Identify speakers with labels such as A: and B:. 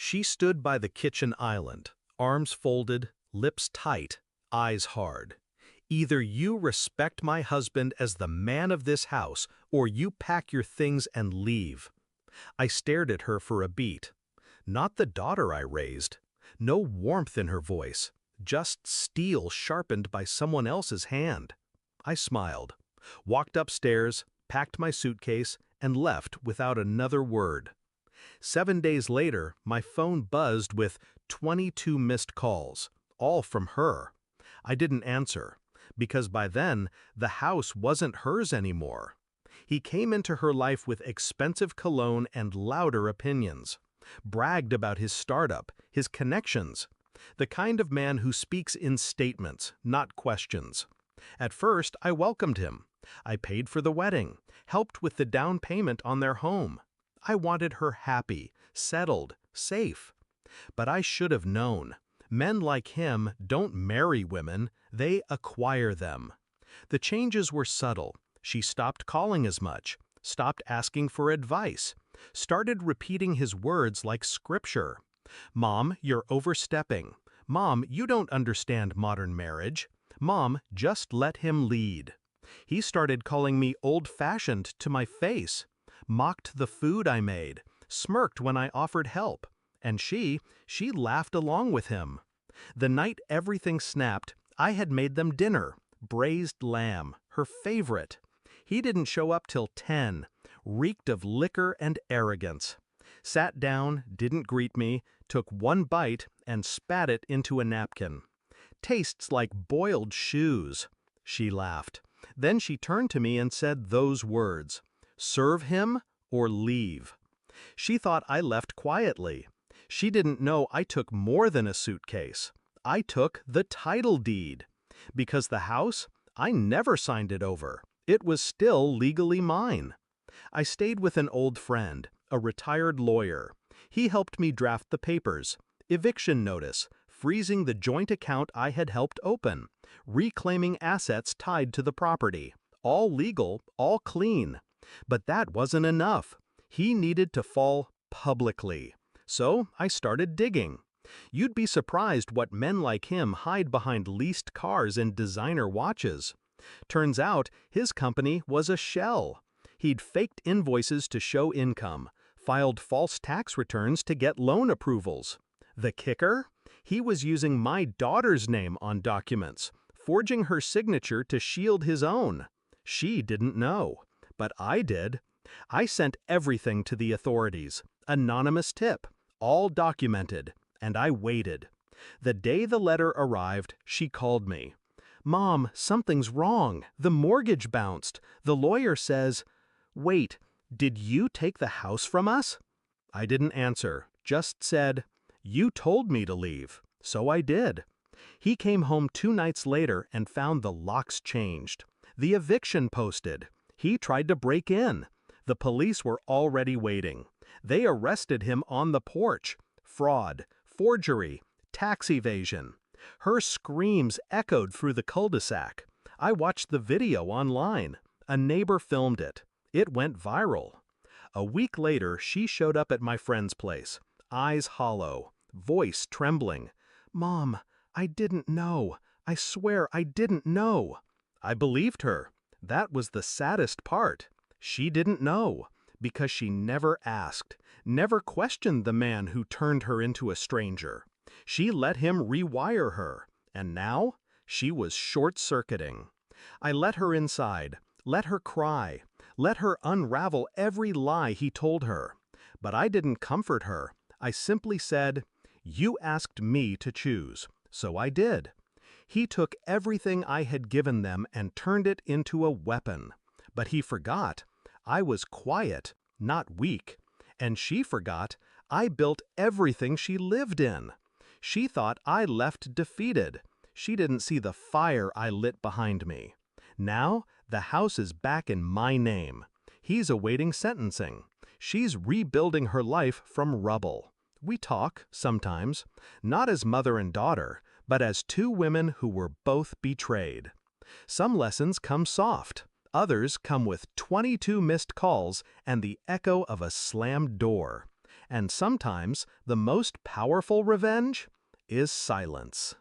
A: She stood by the kitchen island, arms folded, lips tight, eyes hard. Either you respect my husband as the man of this house, or you pack your things and leave. I stared at her for a beat. Not the daughter I raised. No warmth in her voice, just steel sharpened by someone else's hand. I smiled, walked upstairs, packed my suitcase, and left without another word. 7 days later, my phone buzzed with 22 missed calls, all from her. I didn't answer, because by then, the house wasn't hers anymore. He came into her life with expensive cologne and louder opinions, bragged about his startup, his connections, the kind of man who speaks in statements, not questions. At first, I welcomed him. I paid for the wedding, helped with the down payment on their home. I wanted her happy, settled, safe. But I should have known. Men like him don't marry women, they acquire them. The changes were subtle. She stopped calling as much, stopped asking for advice, started repeating his words like scripture. Mom, you're overstepping. Mom, you don't understand modern marriage. Mom, just let him lead. He started calling me old-fashioned to my face, mocked the food I made, smirked when I offered help, and she laughed along with him. The night everything snapped, I had made them dinner, braised lamb, her favorite. He didn't show up till 10, reeked of liquor and arrogance. Sat down, didn't greet me, took one bite and spat it into a napkin. Tastes like boiled shoes. She laughed. Then she turned to me and said those words, serve him or leave. She thought I left quietly. She didn't know I took more than a suitcase. I took the title deed. Because the house, I never signed it over. It was still legally mine. I stayed with an old friend, a retired lawyer. He helped me draft the papers, eviction notice, freezing the joint account I had helped open, reclaiming assets tied to the property. All legal, all clean. But that wasn't enough. He needed to fall publicly. So I started digging. You'd be surprised what men like him hide behind leased cars and designer watches. Turns out his company was a shell. He'd faked invoices to show income, filed false tax returns to get loan approvals. The kicker? He was using my daughter's name on documents, forging her signature to shield his own. She didn't know, but I did. I sent everything to the authorities, anonymous tip, all documented, and I waited. The day the letter arrived, she called me. Mom, something's wrong. The mortgage bounced. The lawyer says, wait, did you take the house from us? I didn't answer, just said, you told me to leave. So I did. He came home 2 nights later and found the locks changed. The eviction posted. He tried to break in. The police were already waiting. They arrested him on the porch. Fraud, forgery, tax evasion. Her screams echoed through the cul-de-sac. I watched the video online. A neighbor filmed it. It went viral. A week later, she showed up at my friend's place, eyes hollow, voice trembling. Mom, I didn't know. I swear I didn't know. I believed her. That was the saddest part. She didn't know, because she never asked, never questioned the man who turned her into a stranger. She let him rewire her, and now she was short-circuiting. I let her inside, let her cry, let her unravel every lie he told her. But I didn't comfort her. I simply said, you asked me to choose, so I did. He took everything I had given them and turned it into a weapon. But he forgot. I was quiet, not weak. And she forgot. I built everything she lived in. She thought I left defeated. She didn't see the fire I lit behind me. Now, the house is back in my name. He's awaiting sentencing. She's rebuilding her life from rubble. We talk, sometimes, not as mother and daughter, but as 2 women who were both betrayed. Some lessons come soft. Others come with 22 missed calls and the echo of a slammed door. And sometimes the most powerful revenge is silence.